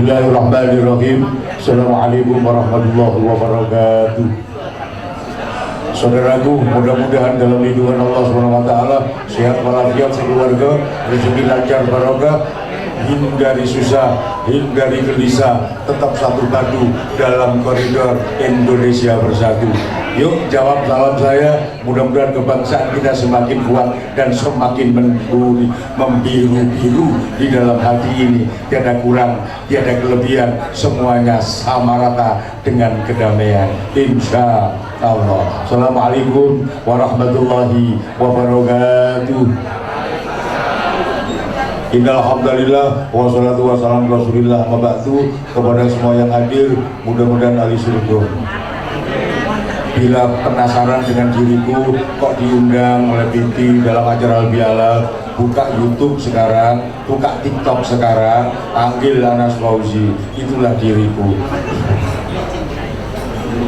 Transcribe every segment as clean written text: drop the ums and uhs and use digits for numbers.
Bismillahirrahmanirrahim. Assalamualaikum warahmatullahi wabarakatuh. Saudaraku, mudah-mudahan dalam lindungan Allah SWT, sehat walafiat sekeluarga, rezeki lancar barokah, hindari susah, hindari gelisah, tetap satu padu dalam koridor Indonesia bersatu. Yuk jawab salam saya, mudah-mudahan kebangsaan kita semakin kuat dan semakin membiru-biru di dalam hati ini. Tiada kurang, tiada kelebihan, semuanya sama rata dengan kedamaian, insya Allah. Assalamualaikum warahmatullahi wabarakatuh. Innalhamdulillah wassalatu wassalamu rasulillah mabatu. Kepada semua yang hadir, mudah-mudahan ahli surga. Bila penasaran dengan diriku kok diundang oleh Binti dalam acara Al-Biala, buka YouTube sekarang, buka TikTok sekarang, panggil Anas Fauzi, itulah diriku.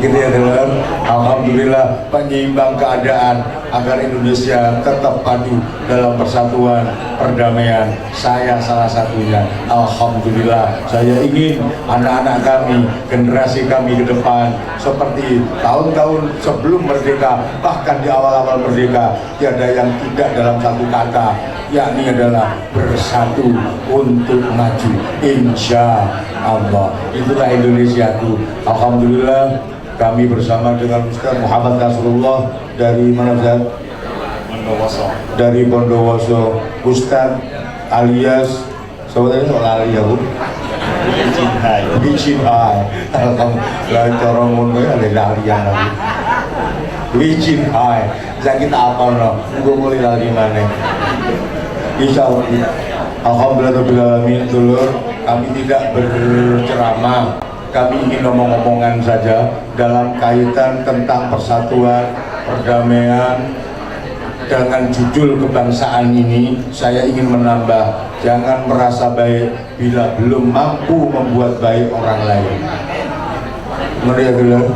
Gitu ya teman. Alhamdulillah penyeimbang keadaan agar Indonesia tetap padu dalam persatuan, perdamaian. Saya salah satunya. Alhamdulillah, saya ingin anak-anak kami, generasi kami ke depan seperti tahun-tahun sebelum merdeka, bahkan di awal-awal merdeka, tiada yang tidak dalam satu kata, yakni adalah bersatu untuk maju. Insya Allah, itulah Indonesiaku. Alhamdulillah, kami bersama dengan Ustaz Muhammad Nasrullah dari mana Ustaz? Bondowoso. Dari Bondowoso. Ustaz alias sebenarnya lali ya Bu. Wijin Hai. Alhamdulillah cara ngono ya lali yang lagi. Wijin Hai. Sakit apa no? Gua mulai lagi mana? Insyaallah. Alhamdulillah rabbil alamin. Dulur, kami tidak berceramah. Kami ingin ngomong-ngomongan saja dalam kaitan tentang persatuan, perdamaian. Dengan judul kebangsaan ini, saya ingin menambah, jangan merasa baik bila belum mampu membuat baik orang lain. Meriah dulu.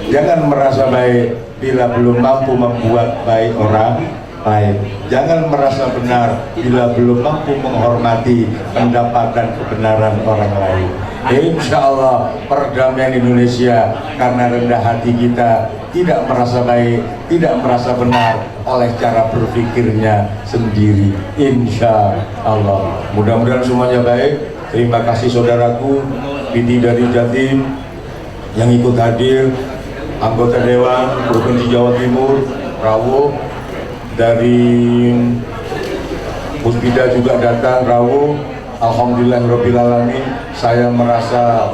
Jangan merasa baik bila belum mampu membuat baik orang lain. Jangan merasa benar bila belum mampu menghormati pendapat dan kebenaran orang lain. Insya Allah perdamaian Indonesia karena rendah hati kita, tidak merasa baik, tidak merasa benar oleh cara berpikirnya sendiri. Insya Allah. Mudah-mudahan semuanya baik. Terima kasih saudaraku Binti dari Jatim yang ikut hadir, anggota Dewan Provinsi Jawa Timur, Rawo, dari Puspida juga datang, Rawo. Alhamdulillahirrabbilalamin, saya merasa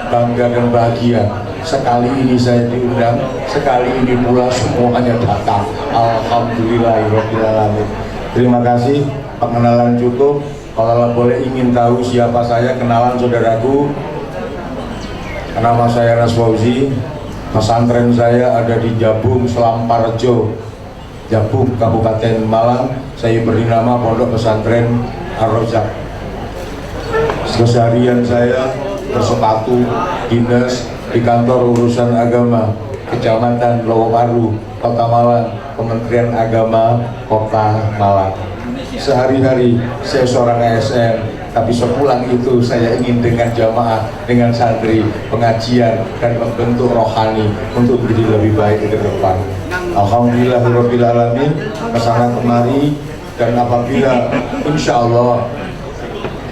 bangga dan bahagia. Sekali ini saya diundang, sekali ini pula semuanya datang. Alhamdulillahirrabbilalamin. Terima kasih, pengenalan cukup. Kalau boleh ingin tahu siapa saya, kenalan saudaraku. Nama saya Anas Fauzi. Pesantren saya ada di Jabung, Selamparjo, Jabung, Kabupaten Malang. Saya beri nama Pondok Pesantren Ar-Rozak. Keseharian saya bersepatu dinas di kantor urusan agama Kecamatan Lowoparu, Kota Malang, Kementerian Agama Kota Malang. Sehari-hari saya seorang ASN, tapi sepulang itu saya ingin dengan jamaah, dengan santri, pengajian dan membentuk rohani untuk menjadi lebih baik ke depan. Alhamdulillahirrabbilalamin, kesana kemari, dan apabila insya Allah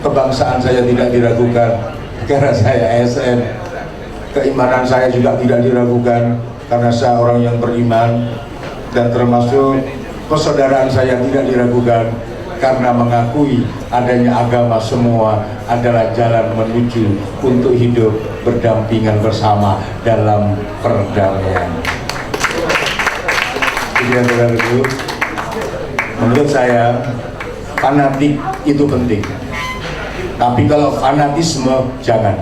kebangsaan saya tidak diragukan karena saya ASN, keimanan saya juga tidak diragukan karena saya orang yang beriman, dan termasuk persaudaraan saya tidak diragukan karena mengakui adanya agama semua adalah jalan menuju untuk hidup berdampingan bersama dalam perdamaian. Jadi menurut saya fanatik itu penting. Tapi kalau fanatisme, jangan.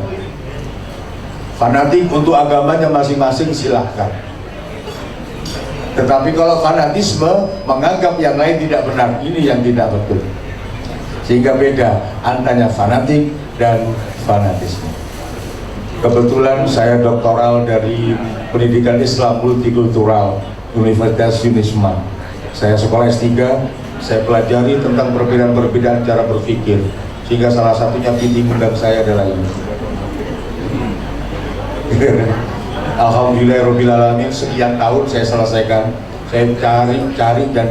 Fanatik untuk agamanya masing-masing silahkan. Tetapi kalau fanatisme menganggap yang lain tidak benar, ini yang tidak betul. Sehingga beda antara fanatik dan fanatisme. Kebetulan saya doktoral dari Pendidikan Islam Multikultural Universitas Unisma. Saya sekolah S3, saya pelajari tentang perbedaan-perbedaan cara berpikir. sehingga salah satunya pinti undang saya adalah ini. Alhamdulillahirobbilalamin, sekian tahun saya selesaikan. Saya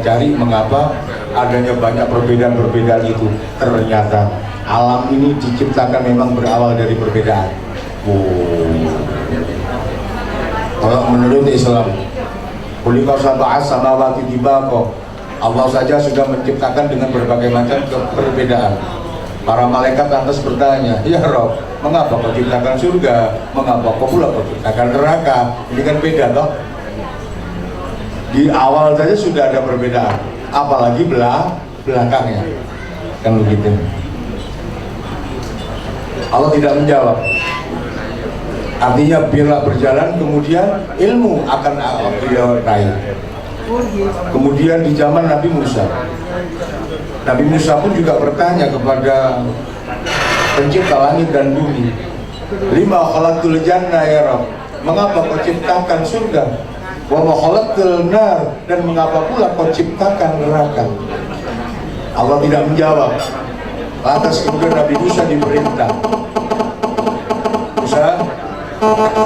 cari mengapa adanya banyak perbedaan itu. Ternyata alam ini diciptakan memang berawal dari perbedaan. Kalau menurut Islam, kulikau sab'as samawati tibaqa, Allah saja sudah menciptakan dengan berbagai macam perbedaan. Para malaikat lantas bertanya, ya Rob, mengapa kau ciptakan surga? Mengapa kau pula kau ciptakan neraka? Ini kan beda toh. Di awal saja sudah ada perbedaan, apalagi belakangnya, kan begitu. Allah tidak menjawab. Artinya biarlah berjalan, kemudian ilmu akan beliau raih. Kemudian di zaman Nabi Musa pun juga bertanya kepada pencipta langit dan bumi, lima khalaqtul janna ya Rabb, mengapa kau ciptakan surga? Wa ma khalaqtul nar, dan mengapa pula kau ciptakan neraka? Allah tidak menjawab. Lantas kemudian Nabi Musa diperintah, Musa,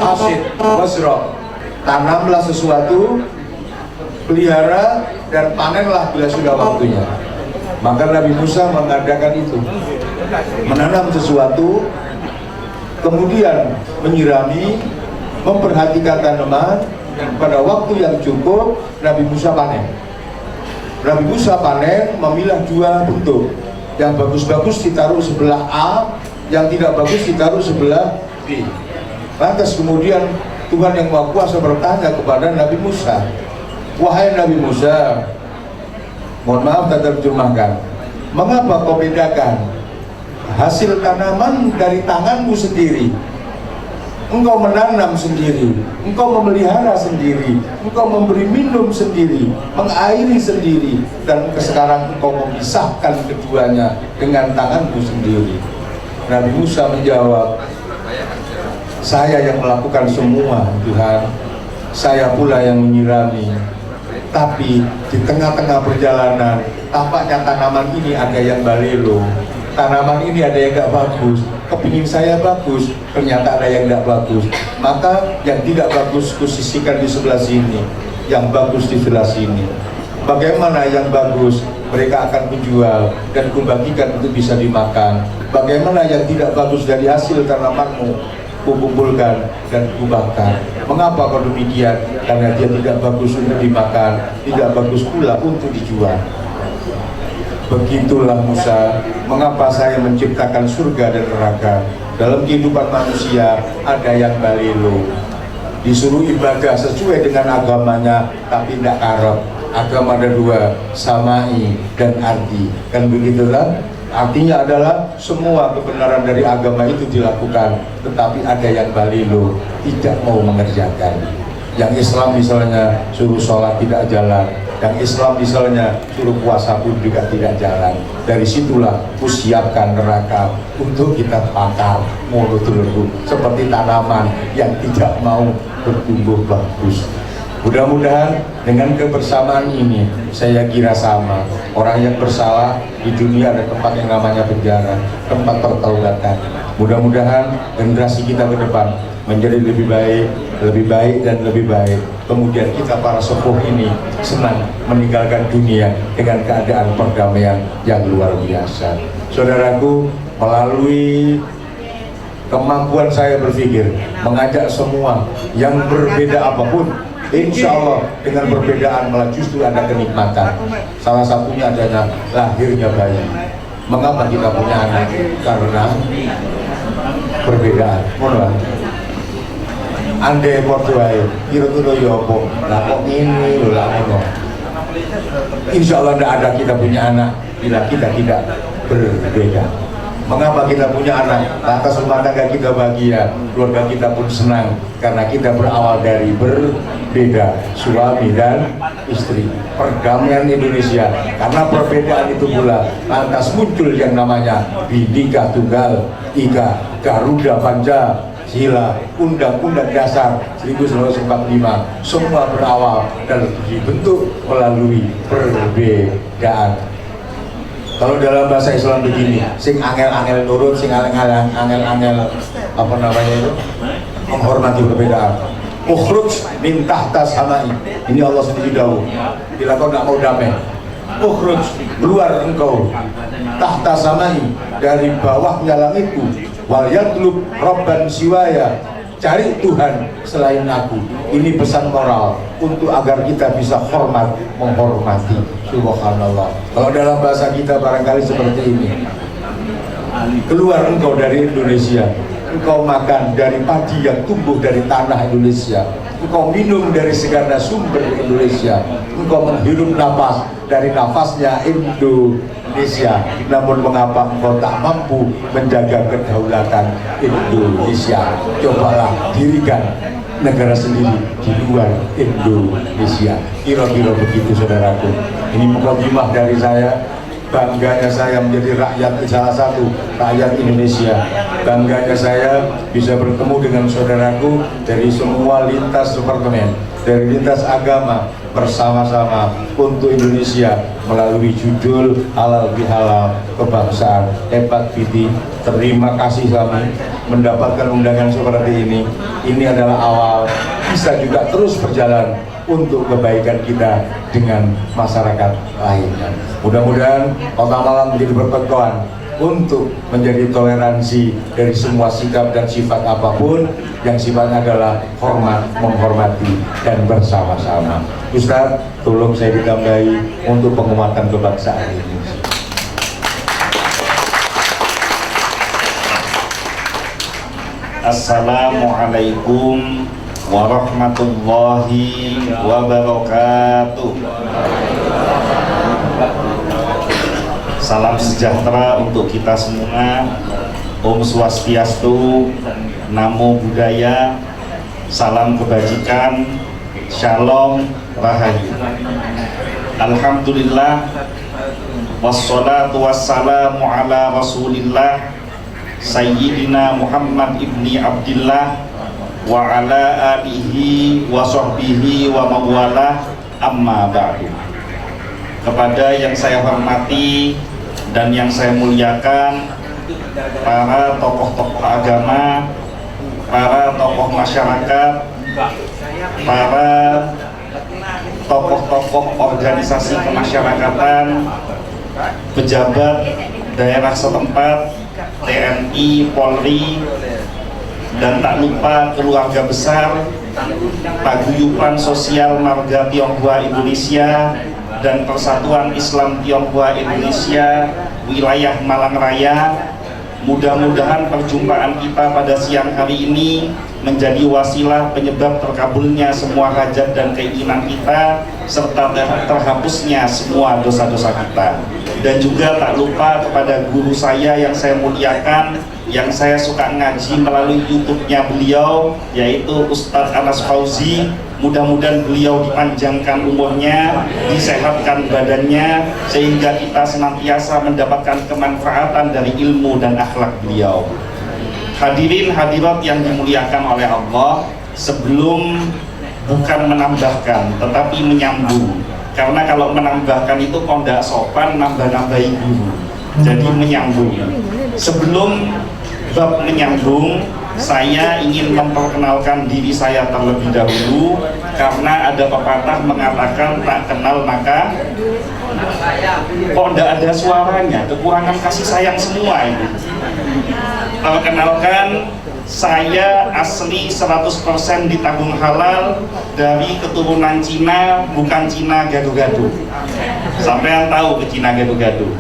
hasid wasra, tanamlah sesuatu, pelihara dan panenlah bila sudah waktunya. Maka Nabi Musa mengadakan itu, menanam sesuatu, kemudian menyirami, memperhatikan tanaman, dan pada waktu yang cukup Nabi Musa panen. Nabi Musa panen memilah dua bentuk, yang bagus-bagus ditaruh sebelah A, yang tidak bagus ditaruh sebelah B. Lantas kemudian Tuhan yang Maha Kuasa bertanya kepada Nabi Musa, wahai Nabi Musa, mohon maaf tak terjemahkan, mengapa kau bedakan hasil tanaman dari tanganmu sendiri? Engkau menanam sendiri, engkau memelihara sendiri, engkau memberi minum sendiri, mengairi sendiri, dan sekarang engkau memisahkan keduanya dengan tanganmu sendiri. Nabi Musa menjawab, saya yang melakukan semua Tuhan, saya pula yang menyirami. Tapi di tengah-tengah perjalanan, tampaknya tanaman ini ada yang balelo, tanaman ini ada yang gak bagus. Kepingin saya bagus, ternyata ada yang gak bagus. Maka yang tidak bagus kusisihkan di sebelah sini, yang bagus di sebelah sini. Bagaimana yang bagus mereka akan menjual dan kubagikan untuk bisa dimakan. Bagaimana yang tidak bagus dari hasil tanamanmu, kukumpulkan dan kubakar. Mengapa kau demikian? Karena dia tidak bagus untuk dimakan, tidak bagus pula untuk dijual. Begitulah Musa, mengapa saya menciptakan surga dan neraka. Dalam kehidupan manusia ada yang balelo, disuruh ibadah sesuai dengan agamanya, tapi tidak karep. Agama ada dua, samai dan arti, kan begitu kan? Artinya adalah semua kebenaran dari agama itu dilakukan, tetapi ada yang balelo, tidak mau mengerjakan. Yang Islam misalnya suruh sholat tidak jalan, yang Islam misalnya suruh puasa pun juga tidak jalan. Dari situlah kusiapkan neraka untuk kita bakar mulut-mulut seperti tanaman yang tidak mau bertumbuh bagus. Mudah-mudahan dengan kebersamaan ini, saya kira sama. Orang yang bersalah di dunia ada tempat yang namanya penjara, tempat pertaubatan. Mudah-mudahan generasi kita ke depan menjadi lebih baik dan lebih baik. Kemudian kita para sepuh ini senang meninggalkan dunia dengan keadaan perdamaian yang luar biasa. Saudaraku, melalui kemampuan saya berpikir, mengajak semua yang berbeda apapun, insya Allah dengan perbedaan malah justru ada kenikmatan. Salah satunya adalah lahirnya bayi. Mengapa kita punya anak? Karena perbedaan. Andai portuai, kira-kira ya apa? Lah kok ini loh lah ngono. Insya Allah tidak ada kita punya anak bila kita tidak berbeda. Mengapa kita punya anak? Lantas rumah tangga kita bahagia, keluarga kita pun senang karena kita berawal dari berbeda, suami dan istri. Perdamaian Indonesia, karena perbedaan itu pula lantas muncul yang namanya Bhinneka Tunggal Ika, Garuda Pancasila, Undang-Undang Dasar 1945, semua berawal dan dibentuk melalui perbedaan. Kalau dalam bahasa Islam begini, sing angel-angel nurut, sing angel-angel apa namanya itu, menghormati perbedaan. Ukhruj min tahta samai. Ini Allah sendiri dahulu. Bila kau tidak mau damai, ukhruj, keluar engkau tahta samai, dari bawahnya langitku. Wal yatlub rabban siwaya, cari Tuhan selain aku. Ini pesan moral untuk agar kita bisa hormat, menghormati. Subhanallah. Kalau dalam bahasa kita barangkali seperti ini, keluar engkau dari Indonesia, engkau makan dari padi yang tumbuh dari tanah Indonesia, engkau minum dari segala sumber Indonesia, engkau menghirup nafas dari nafasnya Indonesia. Namun mengapa engkau tak mampu menjaga kedaulatan Indonesia? Cobalah dirikan negara sendiri di luar Indonesia. Kira-kira begitu saudaraku. Ini mukadimah dari saya. Bangganya saya menjadi rakyat, salah satu rakyat Indonesia. Bangganya saya bisa bertemu dengan saudaraku dari semua lintas departemen, dari lintas agama, bersama-sama untuk Indonesia melalui judul halal bihalal kebangsaan. Hebat Biti, terima kasih kami mendapatkan undangan seperti ini. Ini adalah awal, bisa juga terus berjalan untuk kebaikan kita dengan masyarakat lainnya. Mudah-mudahan Kota Malang menjadi berpedoman untuk menjadi toleransi dari semua sikap dan sifat apapun yang sifatnya adalah hormat, menghormati, dan bersama-sama. Ustaz, tolong saya ditambahi untuk penguatan kebangsaan ini. Assalamualaikum warahmatullahi wabarakatuh. Salam sejahtera untuk kita semua. Om Swastiastu, Namo Buddhaya, salam kebajikan, Shalom Rahayu. Alhamdulillah, wassalatu wassalamu ala Rasulillah Sayyidina Muhammad ibni Abdillah wa ala alihi wa sahbihi wa mawalah, amma ba'du. Kepada yang saya hormati dan yang saya muliakan, para tokoh-tokoh agama, para tokoh masyarakat, para tokoh-tokoh organisasi kemasyarakatan, pejabat daerah setempat, TNI, Polri, dan tak lupa keluarga besar Paguyuban Sosial Marga Tionghoa Indonesia dan Persatuan Islam Tionghoa Indonesia wilayah Malang Raya. Mudah-mudahan perjumpaan kita pada siang hari ini menjadi wasilah penyebab terkabulnya semua hajat dan keinginan kita serta terhapusnya semua dosa-dosa kita. Dan juga tak lupa kepada guru saya yang saya muliakan, yang saya suka ngaji melalui YouTube-nya beliau, yaitu Ustadz Anas Fauzi. Mudah-mudahan beliau dipanjangkan umurnya, disehatkan badannya, sehingga kita senantiasa mendapatkan kemanfaatan dari ilmu dan akhlak beliau. Hadirin hadirat yang dimuliakan oleh Allah, sebelum bukan menambahkan tetapi menyambung, karena kalau menambahkan itu kok tidak sopan, nambah-nambahi guru, jadi menyambung. Sebelum bab menyambung, saya ingin memperkenalkan diri saya terlebih dahulu, karena ada pepatah mengatakan tak kenal maka kok tidak ada suaranya, kekurangan kasih sayang semua ini. Perkenalkan, saya asli 100% ditanggung halal, dari keturunan Cina, bukan Cina gado-gado. Sampean tahu ke Cina gado-gado?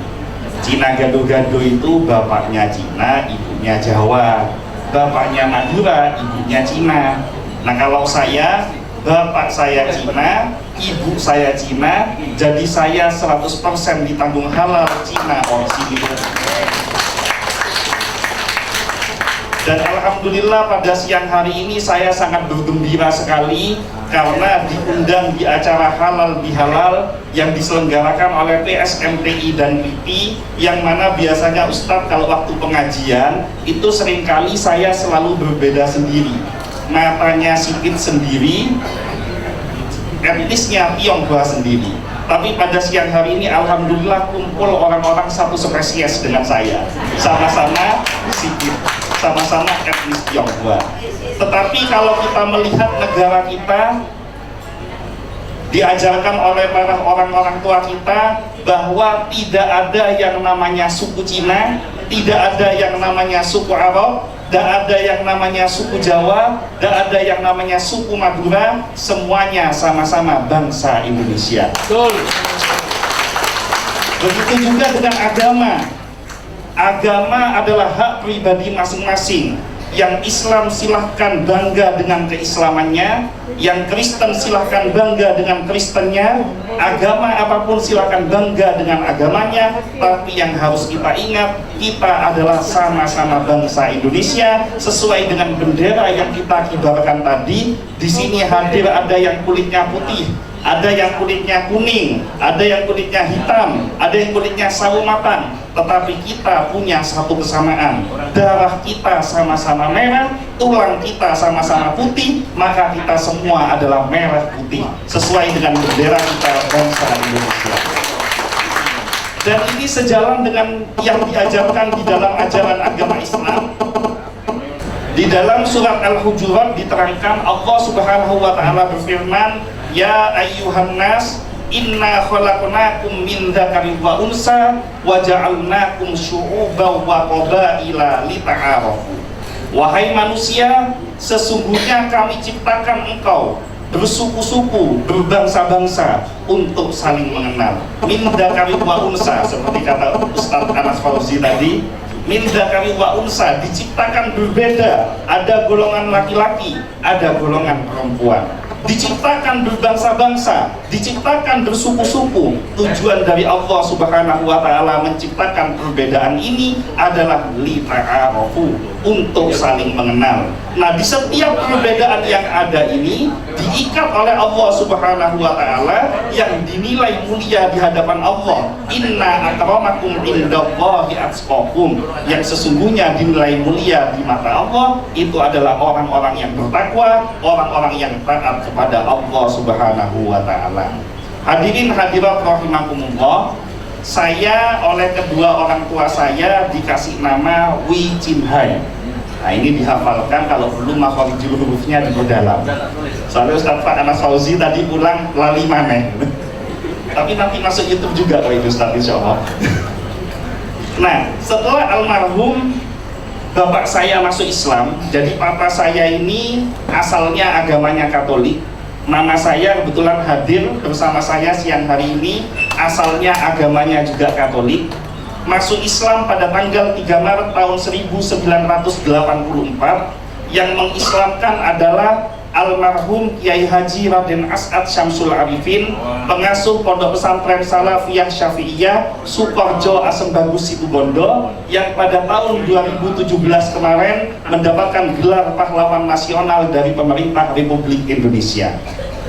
Cina gado-gado itu bapaknya Cina, ibunya Jawa. Bapaknya Madura, ibunya Cina. Nah, kalau saya, bapak saya Cina, ibu saya Cina, jadi saya 100% ditanggung halal Cina orisinil. Dan alhamdulillah pada siang hari ini saya sangat bergembira sekali karena diundang di acara halal bihalal yang diselenggarakan oleh PSMTI dan PIPI, yang mana biasanya Ustadz kalau waktu pengajian itu seringkali saya selalu berbeda sendiri, matanya sipit sendiri, etnisnya Tionghoa sendiri. Tapi pada siang hari ini alhamdulillah kumpul orang-orang satu spesies dengan saya, sama-sama Sikit, sama-sama etnis Tionghoa. Tetapi kalau kita melihat negara kita, diajarkan oleh para orang-orang tua kita bahwa tidak ada yang namanya suku Cina, tidak ada yang namanya suku Arab, tidak ada yang namanya suku Jawa, tidak ada yang namanya suku Madura, semuanya sama-sama bangsa Indonesia. Betul. Begitu juga dengan agama. Agama adalah hak pribadi masing-masing. Yang Islam silahkan bangga dengan keislamannya, yang Kristen silahkan bangga dengan Kristennya, agama apapun silahkan bangga dengan agamanya. Tapi yang harus kita ingat, kita adalah sama-sama bangsa Indonesia sesuai dengan bendera yang kita kibarkan tadi. Di sini hadir ada yang kulitnya putih, ada yang kulitnya kuning, ada yang kulitnya hitam, ada yang kulitnya sawo matang. Tetapi kita punya satu kesamaan, darah kita sama-sama merah, tulang kita sama-sama putih, maka kita semua adalah merah putih sesuai dengan bendera kita bangsa Indonesia. Dan ini sejalan dengan yang diajarkan di dalam ajaran agama Islam. Di dalam surat Al-Hujurat diterangkan Allah Subhanahu wa taala berfirman, "Ya ayyuhan nas, inna khalaqnakum min dzakarin wa unsa wa ja'alnakum syu'uban wa qabaila lita'arafu." Wahai manusia, sesungguhnya kami ciptakan engkau bersuku-suku, berbangsa-bangsa untuk saling mengenal. Min dzakarin wa unsa, seperti kata Ustaz Anas Fauzi tadi, min dzakarin wa unsa, diciptakan berbeda, ada golongan laki-laki, ada golongan perempuan. Diciptakan berbangsa-bangsa, diciptakan bersuku-suku. Tujuan dari Allah Subhanahu wa taala menciptakan perbedaan ini adalah lita'arafu, untuk saling mengenal. Nah, di setiap perbedaan yang ada ini diikat oleh Allah Subhanahu wa taala yang dinilai mulia di hadapan Allah. Inna akramakum indallahi atqakum, yang sesungguhnya dinilai mulia di mata Allah itu adalah orang-orang yang bertakwa, orang-orang yang taat kepada Allah Subhanahu wa taala. Hadirin hadirat rahimakumullah, saya oleh kedua orang tua saya dikasih nama Wi Chin Hai. Nah, ini dihafalkan, kalau perlu makhorijul hurufnya diperdalam. Soalnya Ustaz Pak Anas Fauzi tadi pulang lali maneh. Tapi nanti masuk YouTube juga kok itu Ustaz, insyaallah. Nah, setelah almarhum bapak saya masuk Islam, jadi papa saya ini asalnya agamanya Katolik. Mama saya kebetulan hadir bersama saya siang hari ini, asalnya agamanya juga Katolik. Masuk Islam pada tanggal 3 Maret tahun 1984. Yang mengislamkan adalah almarhum Kiai Haji Raden As'ad Syamsul Arifin, pengasuh Pondok Pesantren Salafiyah Syafi'iyah Sukoharjo Asem Bagus Situbondo, yang pada tahun 2017 kemarin mendapatkan gelar pahlawan nasional dari pemerintah Republik Indonesia.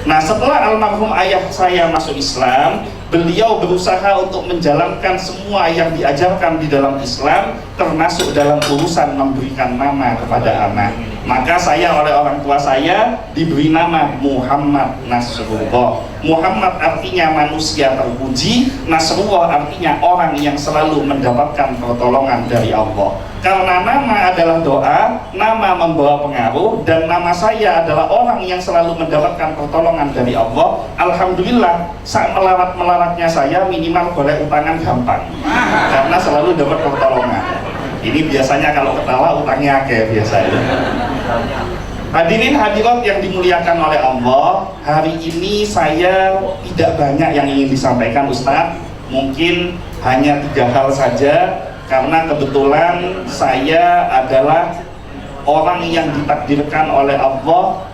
Nah, setelah almarhum ayah saya masuk Islam, beliau berusaha untuk menjalankan semua yang diajarkan di dalam Islam, termasuk dalam urusan memberikan nama kepada anak. Maka saya oleh orang tua saya diberi nama Muhammad Nasrullah. Muhammad artinya manusia terpuji, Nasrullah artinya orang yang selalu mendapatkan pertolongan dari Allah. Karena nama adalah doa, nama membawa pengaruh, dan nama saya adalah orang yang selalu mendapatkan pertolongan dari Allah. Alhamdulillah, saat melarat-melaratnya saya minimal boleh utangan gampang, karena selalu dapat pertolongan. Ini biasanya kalau ketawa utangnya kayak biasanya. Hadirin hadirat yang dimuliakan oleh Allah, hari ini saya tidak banyak yang ingin disampaikan Ustadz. Mungkin hanya 3 hal saja, karena kebetulan saya adalah orang yang ditakdirkan oleh Allah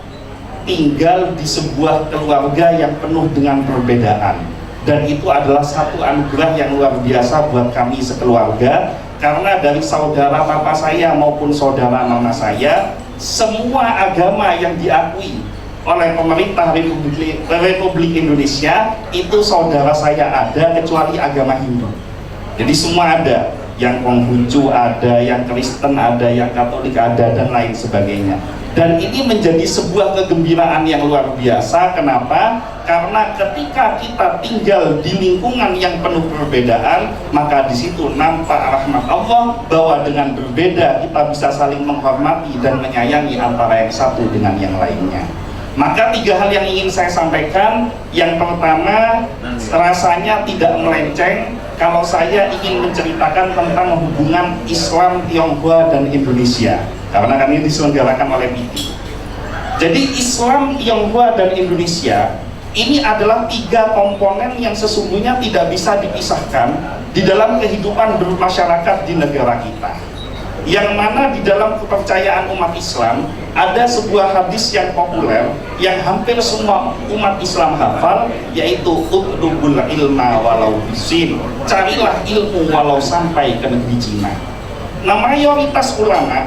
tinggal di sebuah keluarga yang penuh dengan perbedaan. Dan itu adalah satu anugerah yang luar biasa buat kami sekeluarga. Karena dari saudara papa saya maupun saudara mama saya, semua agama yang diakui oleh pemerintah Republik Indonesia itu saudara saya ada, kecuali agama Hindu. Jadi semua ada, yang Konghucu ada, yang Kristen ada, yang Katolik ada, dan lain sebagainya. Dan ini menjadi sebuah kegembiraan yang luar biasa. Kenapa? Karena ketika kita tinggal di lingkungan yang penuh perbedaan, maka di situ nampak rahmat Allah bahwa dengan berbeda kita bisa saling menghormati dan menyayangi antara yang satu dengan yang lainnya. Maka 3 hal yang ingin saya sampaikan. Yang pertama, rasanya tidak melenceng kalau saya ingin menceritakan tentang hubungan Islam Tionghoa dan Indonesia, karena kami diselenggarakan oleh PITI. Jadi Islam Tionghoa dan Indonesia ini adalah 3 komponen yang sesungguhnya tidak bisa dipisahkan di dalam kehidupan bermasyarakat di negara kita. Yang mana di dalam kepercayaan umat Islam ada sebuah hadis yang populer yang hampir semua umat Islam hafal, yaitu utlubul ilma walau bisin, carilah ilmu walau sampai ke negeri Cina. Nah, mayoritas ulama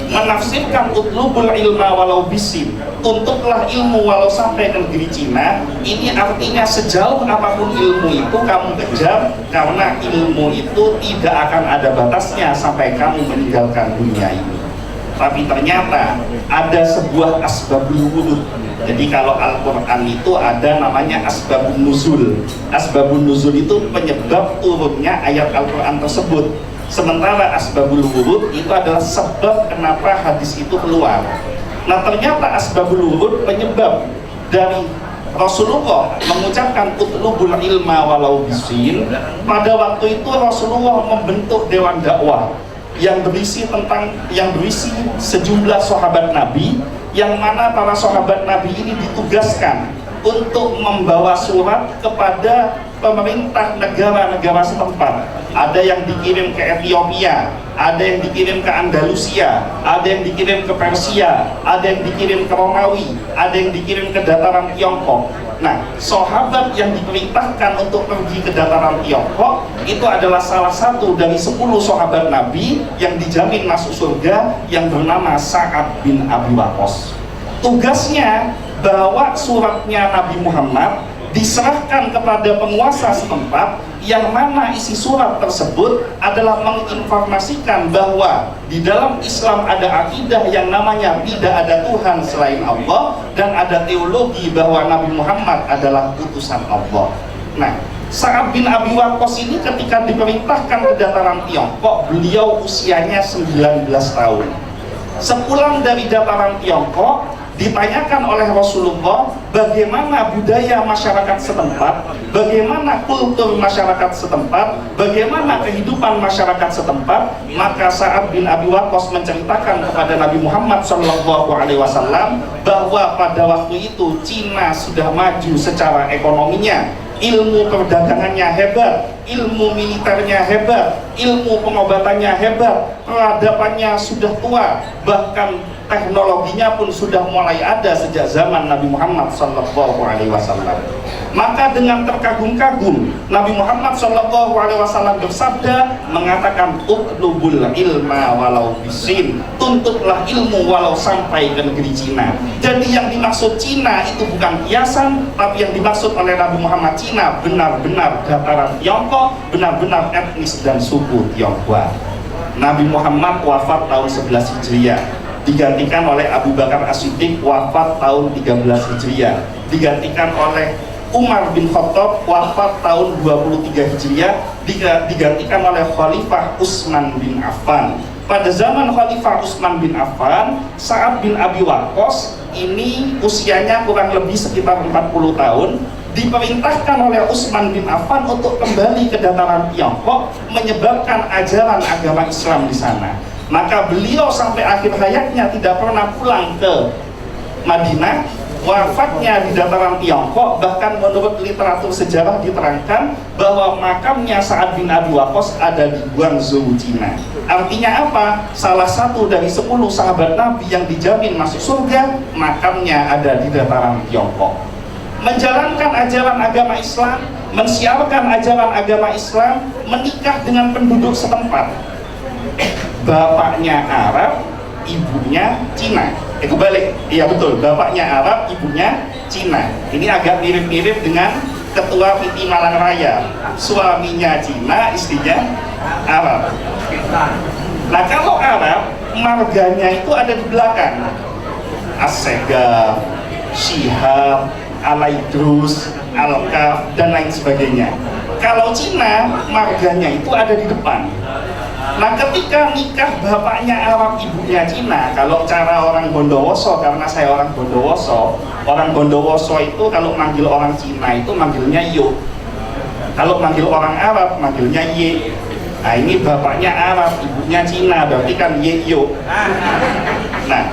menafsirkan utlubul ilma walau bisin, tuntutlah ilmu walau sampai ke negeri Cina, ini artinya sejauh apapun ilmu itu kamu kejar, karena ilmu itu tidak akan ada batasnya sampai kamu meninggalkan dunia ini. Tapi ternyata ada sebuah asbabul wurud. Jadi kalau Al-Quran itu ada namanya asbabun nuzul. Asbabun nuzul itu penyebab turunnya ayat Al-Quran tersebut. Sementara asbabul wurud itu adalah sebab kenapa hadis itu keluar. Nah, ternyata asbabul wurud penyebab dari Rasulullah mengucapkan utlubul ilma walau bisin. Pada waktu itu Rasulullah membentuk dewan dakwah yang berisi sejumlah sahabat Nabi, yang mana para sahabat Nabi ini ditugaskan untuk membawa surat kepada pemerintah negara-negara setempat. Ada yang dikirim ke Ethiopia, ada yang dikirim ke Andalusia, ada yang dikirim ke Persia, ada yang dikirim ke Romawi, ada yang dikirim ke dataran Tiongkok. Nah, sahabat yang diperintahkan untuk pergi ke dataran Tiongkok itu adalah salah satu dari 10 sahabat Nabi yang dijamin masuk surga, yang bernama Sa'ad bin Abi Waqqas. Tugasnya bawa suratnya Nabi Muhammad, diserahkan kepada penguasa setempat, yang mana isi surat tersebut adalah menginformasikan bahwa di dalam Islam ada akidah yang namanya tidak ada Tuhan selain Allah, dan ada teologi bahwa Nabi Muhammad adalah utusan Allah. Nah, Sa'ad bin Abi Waqqas ini ketika diperintahkan ke dataran Tiongkok, beliau usianya 19 tahun. Sepulang dari dataran Tiongkok, ditanyakan oleh Rasulullah bagaimana budaya masyarakat setempat, bagaimana kultur masyarakat setempat, bagaimana kehidupan masyarakat setempat. Maka Sa'ad bin Abi Waqqas menceritakan kepada Nabi Muhammad SAW bahwa pada waktu itu Cina sudah maju secara ekonominya, ilmu perdagangannya hebat, ilmu militernya hebat, ilmu pengobatannya hebat, peradabannya sudah tua, bahkan teknologinya pun sudah mulai ada sejak zaman Nabi Muhammad SAW. Maka dengan terkagum-kagum Nabi Muhammad SAW bersabda, mengatakan utlubul ilma walau bisin, tuntutlah ilmu walau sampai ke negeri Cina. Jadi yang dimaksud Cina itu bukan kiasan, tapi yang dimaksud oleh Nabi Muhammad Cina benar-benar dataran Tiongkok, benar-benar etnis dan suku Tionghoa. Nabi Muhammad wafat tahun 11 Hijriah, digantikan oleh Abu Bakar As-Siddiq wafat tahun 13 Hijriah, digantikan oleh Umar bin Khattab wafat tahun 23 Hijriah, digantikan oleh Khalifah Utsman bin Affan. Pada zaman Khalifah Utsman bin Affan, Sa'ad bin Abi Waqqas ini usianya kurang lebih sekitar 40 tahun, diperintahkan oleh Utsman bin Affan untuk kembali ke dataran Tiongkok, menyebarkan ajaran agama Islam di sana. Maka beliau sampai akhir hayatnya tidak pernah pulang ke Madinah, wafatnya di dataran Tiongkok. Bahkan menurut literatur sejarah diterangkan bahwa makamnya Sa'ad bin Abi Waqqas ada di Guangzhou, Cina. Artinya apa? Salah satu dari 10 sahabat Nabi yang dijamin masuk surga, makamnya ada di dataran Tiongkok. Menjalankan ajaran agama Islam, mensiarkan ajaran agama Islam, menikah dengan penduduk setempat. Bapaknya Arab, ibunya Cina. Kebalik, iya betul, bapaknya Arab, ibunya Cina. Ini agak mirip-mirip dengan ketua PITI Malang Raya, suaminya Cina, istrinya Arab. Nah, kalau Arab, marganya itu ada di belakang. As-Segaf, Shihab, Al-Aidrus, Al-Kaf, dan lain sebagainya. Kalau Cina, marganya itu ada di depan. Nah, ketika nikah bapaknya Arab, ibunya Cina, kalau cara orang Bondowoso, karena saya orang Bondowoso itu kalau manggil orang Cina itu manggilnya Yo. Kalau manggil orang Arab, manggilnya Ye. Nah, ini bapaknya Arab, ibunya Cina, berarti kan Ye Yo. Nah,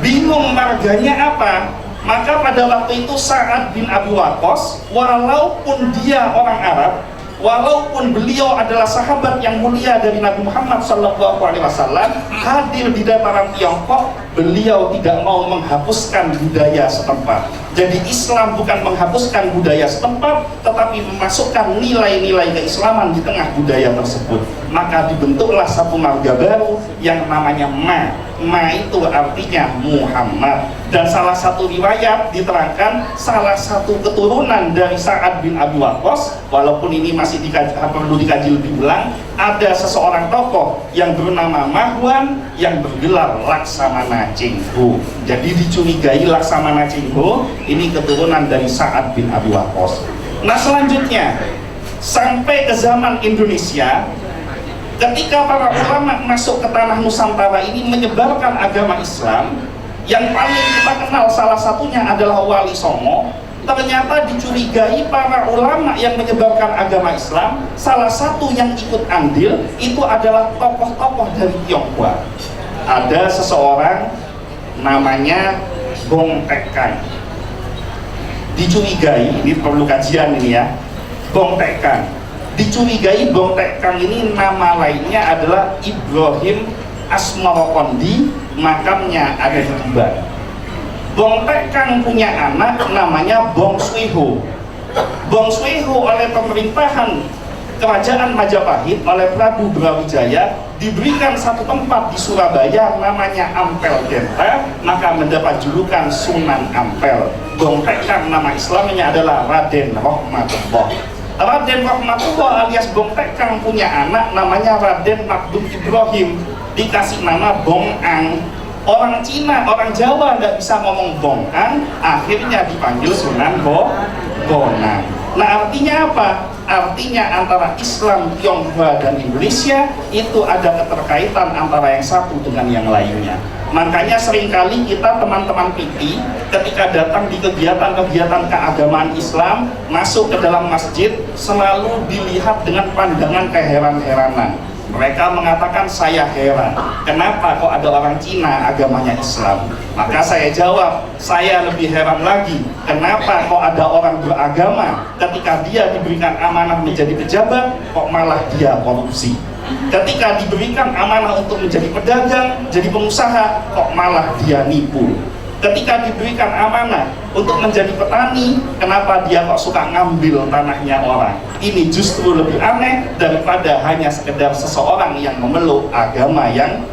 bingung marganya apa? Maka pada waktu itu Sa'ad bin Abi Waqqas, walaupun dia orang Arab, walaupun beliau adalah sahabat yang mulia dari Nabi Muhammad SAW, hadir di dataran Tiongkok, beliau tidak mau menghapuskan budaya setempat. Jadi Islam bukan menghapuskan budaya setempat, tetapi memasukkan nilai-nilai keislaman di tengah budaya tersebut. Maka dibentuklah satu marga baru yang namanya Ma. Ma itu artinya Muhammad. Dan salah satu riwayat diterangkan salah satu keturunan dari Sa'ad bin Abi Waqqas, walaupun ini masih perlu dikaji lebih ulang, ada seseorang tokoh yang bernama Marwan yang bergelar Laksamana Cheng-ho. Jadi dicurigai Laksamana Cheng-ho ini keturunan dari Sa'ad bin Abi Waqqas. Nah, selanjutnya sampai ke zaman Indonesia, ketika para ulama masuk ke tanah Nusantara ini menyebarkan agama Islam, yang paling kita kenal salah satunya adalah Wali Songo. Ternyata dicurigai para ulama yang menyebarkan agama Islam, salah satu yang ikut andil itu adalah tokoh-tokoh dari Tionghoa. Ada seseorang namanya Bong Tek Kang. Dicurigai, ini perlu kajian ini ya, Bong Tek Kang. Dicurigai Bong Tek Kang ini nama lainnya adalah Ibrahim Asmarokondi, makamnya ada di Tuban. Bong Tek Kang punya anak namanya Bong Swiho. Bong Swiho oleh pemerintahan Kerajaan Majapahit oleh Prabu Brawijaya diberikan satu tempat di Surabaya namanya Ampel Genta, maka mendapat julukan Sunan Ampel. Bong Tek Kang nama Islamnya adalah Raden Rahmatullah. Raden Rahmatullah alias Bong Tek Kang punya anak namanya Raden Makdum Ibrahim, dikasih nama Bong Ang. Orang Cina, orang Jawa nggak bisa ngomong Bong Ang, akhirnya dipanggil Sunan Bonang. Nah, artinya apa? Artinya antara Islam, Tionghoa, dan Indonesia itu ada keterkaitan antara yang satu dengan yang lainnya. Makanya seringkali kita teman-teman PT ketika datang di kegiatan-kegiatan keagamaan Islam, masuk ke dalam masjid, selalu dilihat dengan pandangan keheran-heranan. Mereka mengatakan, saya heran, kenapa kok ada orang Cina agamanya Islam? Maka saya jawab, saya lebih heran lagi, kenapa kok ada orang beragama ketika dia diberikan amanah menjadi pejabat, kok malah dia korupsi? Ketika diberikan amanah untuk menjadi pedagang, jadi pengusaha, kok malah dia nipu? Ketika diberikan amanah untuk menjadi petani, kenapa dia kok suka ngambil tanahnya orang? Ini justru lebih aneh daripada hanya sekedar seseorang yang memeluk agama yang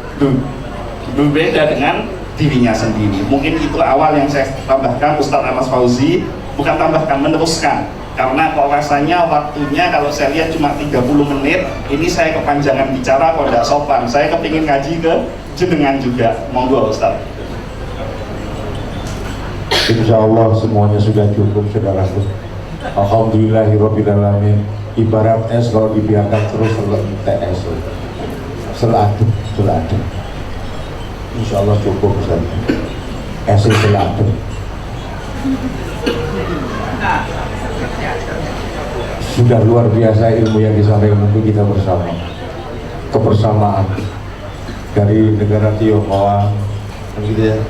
berbeda dengan dirinya sendiri. Mungkin itu awal yang saya tambahkan, Ustadz Anas Fauzi, bukan tambahkan, meneruskan. Karena kok rasanya waktunya kalau saya lihat cuma 30 menit, ini saya kepanjangan bicara kok tidak sopan. Saya kepingin ngaji ke jenengan juga. Monggo Ustadz. Insya Allah semuanya sudah cukup, saudaraku. Alhamdulillahirrabbilalamin. Ibarat es kalau dibiarkan terus es, seladuk. Insya Allah cukup, Ustaz. Es seladuk. Sudah luar biasa ilmu yang disampaikan untuk kita bersama. Kebersamaan dari negara Tionghoa, gitu ya,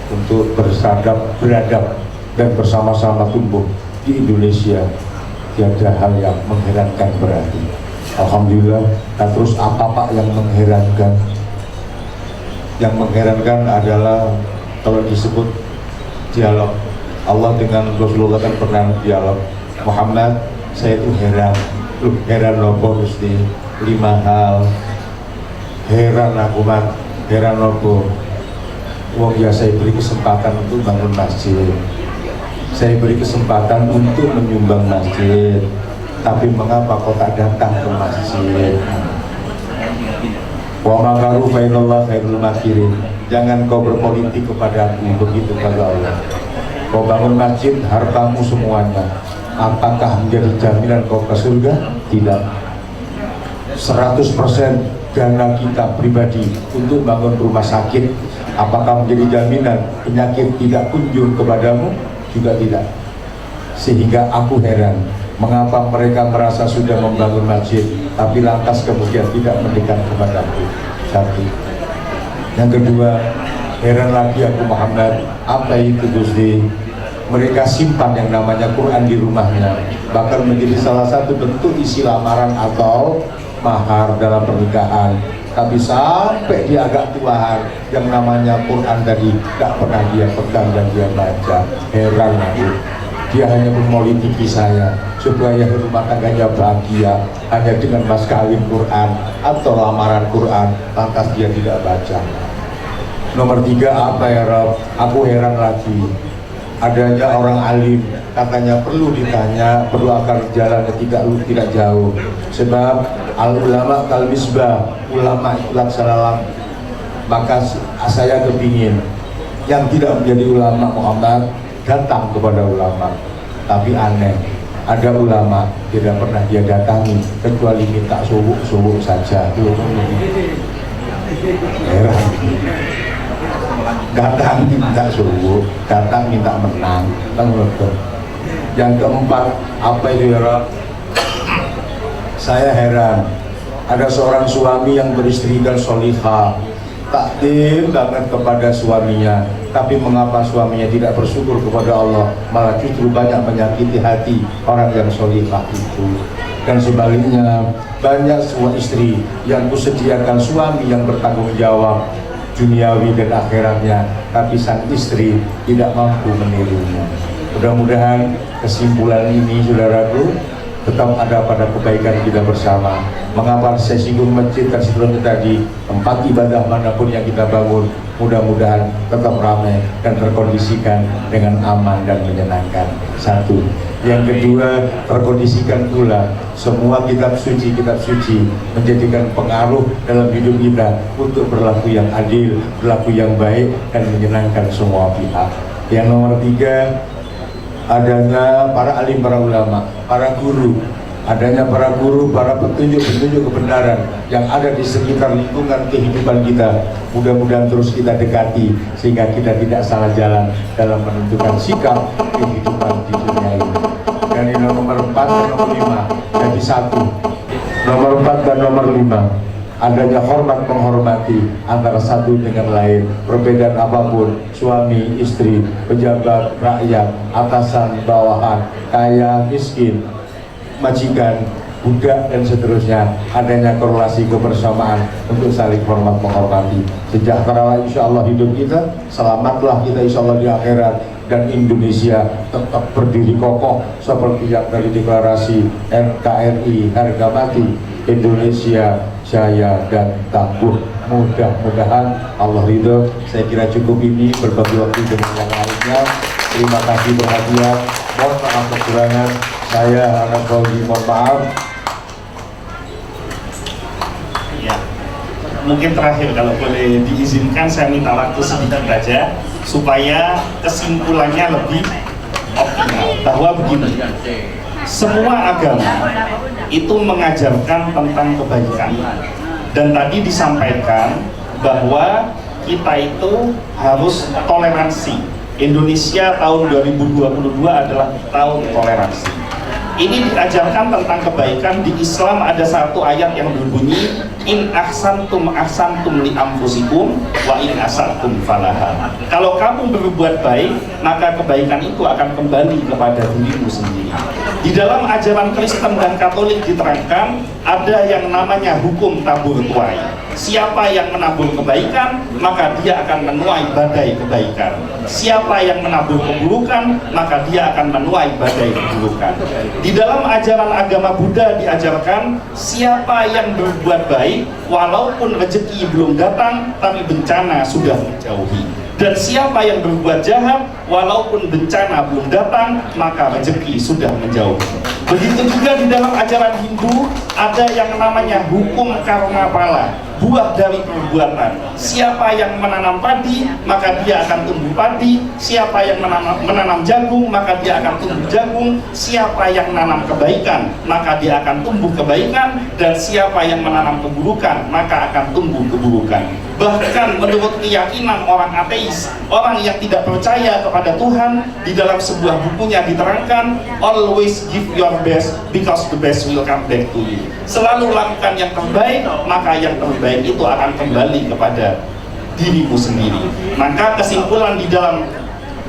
untuk beradab dan bersama-sama tumbuh di Indonesia. Tiada hal yang mengherankan berarti. Alhamdulillah. Dan terus apa Pak yang mengherankan? Yang mengherankan adalah kalau disebut dialog, Allah dengan Rasulullah kan pernah dialog. Muhammad, saya itu heran. Heran nopo mesti 5 hal. Heran aku mat, heran nopo. Wong ya saya beri kesempatan untuk bangun masjid, saya beri kesempatan untuk menyumbang masjid, tapi mengapa kau tak datang ke masjid? Wa makaru fa innallaha khairul makirin. jangan kau berpolitik kepadaku, begitu kata Allah. Kau bangun masjid, hartamu semuanya, apakah menjadi jaminan kau ke surga? Tidak. 100% dana kita pribadi untuk bangun rumah sakit, apakah menjadi jaminan penyakit tidak kunjung kepadamu? Juga tidak. Sehingga aku heran, mengapa mereka merasa sudah membangun masjid, tapi lantas kemudian tidak mendekat kepadaku. Satu. Yang kedua, heran lagi aku Muhammad, apa itu Gusti? Mereka simpan yang namanya Quran di rumahnya, bahkan menjadi salah satu bentuk isi lamaran atau mahar dalam pernikahan. Tapi sampai dia agak tuaan, yang namanya Quran tadi tak pernah dia pegang dan dia baca. Heran aku. Dia hanya mempolitiki saya supaya rumah tangganya bahagia hanya dengan mas kawin Quran atau lamaran Quran, lantas dia tidak baca. Nomor 3, apa ya Rob? Aku heran lagi, adanya orang alim katanya perlu ditanya, perlu akal jalan tidak jauh. Sebab al ulama kal misbah, ulama itu laksana lampu. Maka saya kepingin yang tidak menjadi ulama Muhammad datang kepada ulama. Tapi aneh, ada ulama tidak pernah dia datangi kecuali minta suwuk saja. Heran. Datang minta suwuk, datang minta menang. Yang keempat, apa itu ya? Saya heran, ada seorang suami yang beristri dan solihah, takdim banget kepada suaminya, tapi mengapa suaminya tidak bersyukur kepada Allah, malah justru banyak menyakiti hati orang yang solihah itu. Dan sebaliknya, banyak semua istri yang kusediakan suami yang bertanggung jawab duniawi dan akhiratnya, tapi sang istri tidak mampu menirunya. Mudah-mudahan kesimpulan ini, saudaraku, tetap ada pada kebaikan kita bersama. Mengapa saya singgung masjid dan sebelumnya tadi, tempat ibadah manapun yang kita bangun, mudah-mudahan tetap ramai dan terkondisikan dengan aman dan menyenangkan. Satu. Yang kedua, terkondisikan pula semua kitab suci menjadikan pengaruh dalam hidup kita untuk berlaku yang adil, berlaku yang baik dan menyenangkan semua pihak. Yang nomor 3, adanya para alim, para ulama, para guru, adanya para guru, para petunjuk kebenaran yang ada di sekitar lingkungan kehidupan kita. Mudah-mudahan terus kita dekati sehingga kita tidak salah jalan dalam menentukan sikap kehidupan di dunia ini. Dan yang nomor 4 dan nomor 5 jadi satu. Nomor 4 dan nomor 5, adanya hormat menghormati antara satu dengan lain, perbedaan apapun, suami, istri, pejabat, rakyat, atasan, bawahan, kaya, miskin, majikan, budak dan seterusnya, adanya korelasi kebersamaan untuk saling hormat menghormati. Sejahteralah insya Allah hidup kita, selamatlah kita insya Allah di akhirat, dan Indonesia tetap berdiri kokoh seperti yang dari deklarasi NKRI harga mati, Indonesia jaya dan tangguh. Mudah-mudahan Allah ridho. Saya kira cukup ini, berbagi waktu dengan yang lainnya. Terima kasih perhatian, mohon maaf kekurangan. Saya Anak Fauzi, mohon maaf. Ya, mungkin terakhir kalau boleh diizinkan saya minta waktu sedikit saja supaya kesimpulannya lebih optimal. Bahwa begini, semua agama itu mengajarkan tentang kebaikan, dan tadi disampaikan bahwa kita itu harus toleransi. Indonesia tahun 2022 adalah tahun toleransi. Ini diajarkan tentang kebaikan. Di Islam ada satu ayat yang berbunyi, in ahsantum ahsantum li anfusikum wa in asatum falaha. Kalau kamu berbuat baik, maka kebaikan itu akan kembali kepada dirimu sendiri. Di dalam ajaran Kristen dan Katolik diterangkan ada yang namanya hukum tabur tuai. Siapa yang menabur kebaikan, maka dia akan menuai badai kebaikan. Siapa yang menabur keburukan, maka dia akan menuai badai keburukan. Di dalam ajaran agama Buddha diajarkan, siapa yang berbuat baik, walaupun rezeki belum datang, tapi bencana sudah menjauhi. Dan siapa yang berbuat jahat, walaupun bencana belum datang, maka rezeki sudah menjauh. Begitu juga di dalam ajaran Hindu ada yang namanya hukum karma pala, buah dari perbuatan. Siapa yang menanam padi, maka dia akan tumbuh padi. Siapa yang menanam jagung, maka dia akan tumbuh jagung. Siapa yang menanam kebaikan, maka dia akan tumbuh kebaikan. Dan siapa yang menanam keburukan, maka akan tumbuh keburukan. Bahkan menurut keyakinan orang ateis, orang yang tidak percaya kepada Tuhan, di dalam sebuah bukunya diterangkan, always give your best because the best will come back to you. Selalu lakukan yang terbaik, maka yang terbaik itu akan kembali kepada dirimu sendiri. Maka kesimpulan di dalam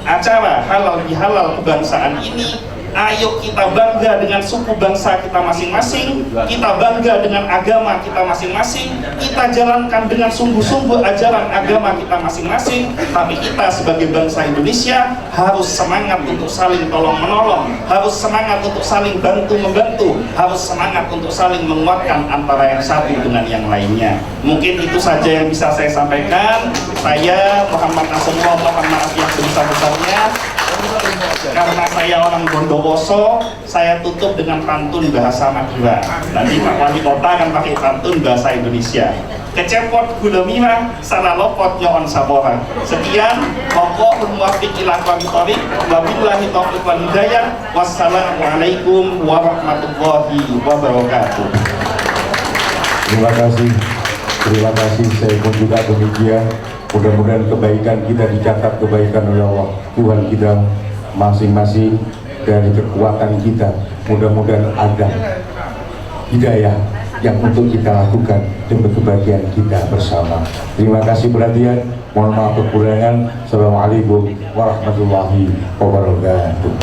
acara halal bihalal kebangsaan ini, ayo kita bangga dengan suku bangsa kita masing-masing, kita bangga dengan agama kita masing-masing, kita jalankan dengan sungguh-sungguh ajaran agama kita masing-masing. Tapi kita sebagai bangsa Indonesia harus semangat untuk saling tolong-menolong, harus semangat untuk saling bantu-membantu, harus semangat untuk saling menguatkan antara yang satu dengan yang lainnya. Mungkin itu saja yang bisa saya sampaikan. Saya Muhammad Nasrullah mohon maaf yang sebesar-besarnya. Karena saya orang Bondowoso, saya tutup dengan pantun bahasa Madura. Nanti Pak Wali Kota akan pakai pantun bahasa Indonesia. Kecepot gula mira, salah lopot nyoon sabora. Sekian, monggo muwafiq ila aqwamit wabillahi taufiq wal hidayah. Wassalamualaikum warahmatullahi wabarakatuh. Terima kasih, saya pun juga demikian. Mudah-mudahan kebaikan kita dicatat kebaikan oleh Allah Tuhan kita masing-masing. Dari kekuatan kita mudah-mudahan ada hidayah yang untuk kita lakukan demi kebahagiaan kita bersama. Terima kasih perhatian, mohon maaf kekurangan. Assalamualaikum warahmatullahi wabarakatuh.